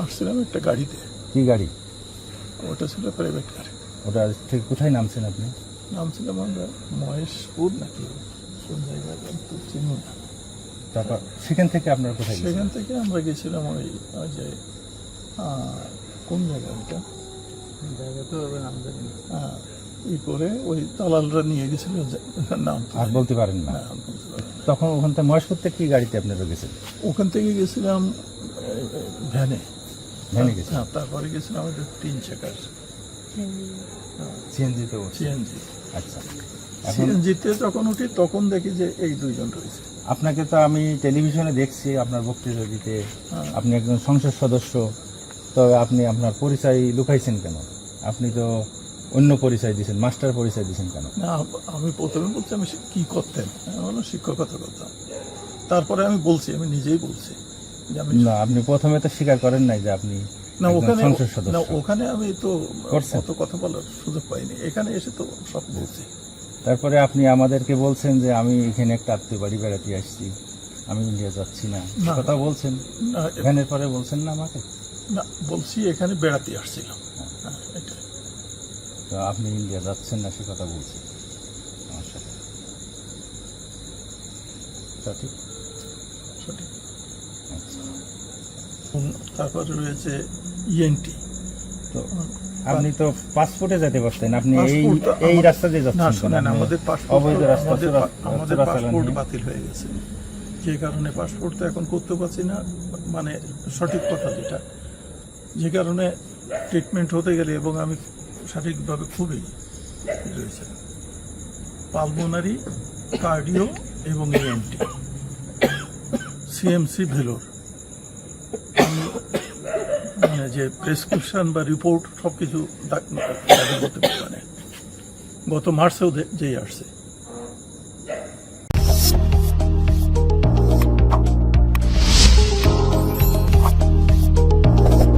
আসছিলাম একটা গাড়িতে। কি গাড়ি? ওটা ছিল প্রাইভেট গাড়ি। ওটা থেকে কোথায় নামছেন আপনি? নামছিলাম আমরা মহেশপুর নাকি কোন জায়গায় তো চিনি না। তারপর সেখান থেকে আপনারা কোথায় গেছেন? সেখান থেকে আমরা গেছিলাম ওই যে কোন জায়গায় ওটা জায়গা তো নাম জানি না, ই করে ওই দালালরা নিয়ে গেছিল নাম আর বলতে পারেন না? তখন ওখান থেকে মহেশপুর থেকে কি গাড়িতে আপনারা গেছেন? ওখান থেকে গেছিলাম ভ্যানে। ভ্যানে গেছেন? হ্যাঁ, তারপরে গেছিলাম আমাদের 3 চাকার সিএনজিতে? সিএনজি। আচ্ছা, সিএনজিতে যখন উঠি তখন দেখি যে এই দুইজন রয়েছে। আপনাকে তো আমি টেলিভিশনে দেখছি আপনার বক্তৃতা দিতে, আপনি একজন সংসদ সদস্য, তবে আপনি আপনার পরিচয় লুকাইছেন কেন? আপনি তো অন্য পরিচয় দিয়েছেন, মাস্টার পরিচয় দিয়েছেন কেন? না, আমি প্রথমে বলছি আমি কি করতেন, আমি শিক্ষকতা করতাম। তারপরে আমি বলছি, আমি নিজেই বলছি যে আমি না, আপনি প্রথমে তো স্বীকার করেন নাই যে আপনি না ওখানে সংসদ সদস্য। না ওখানে আমি তো করছেন? অত কথা বলার সুযোগ পাইনি, এখানে এসে তো সব বলছি। তারপরে আপনি আমাদেরকে বলছেন যে আমি এখানে একটা আত্মীয় বাড়ি বেড়াতে আসছি, আমি ইন্ডিয়া যাচ্ছি না, কথা বলছেন। ভ্যানের পরে বলছেন না আমাকে? না, বলছি এখানে বেড়াতে আসছিলাম। এটাই। তো আপনি ইন্ডিয়া যাচ্ছেন না সে কথা বলছেন আমার সাথে, সঠিক? সঠিক। আচ্ছা, তারপরে রয়েছে ইএনটি। তো আপনি তো পাসপোর্টে যেতে পারতেন, আপনি এই রাস্তা দিয়ে না, যাচ্ছেন। শোনেন, আমাদের অবৈধ রাস্তা, আমাদের পাসপোর্ট বাতিল হয়ে গেছে, যে কারণে পাসপোর্ট তো এখন করতে পারছি না, মানে সঠিক কথা যেটা, যে কারণে ট্রিটমেন্ট হতে গেলে, এবং আমি সঠিকভাবে খুবই রয়েছে পালমোনারি, কার্ডিও এবং ইএনটি, সিএমসি ভেলোর। আমি মানে যে প্রেসক্রিপশন বা রিপোর্ট সব কিছু দাখিল করতে পারবে না। গত মার্চেও যেই আসছে।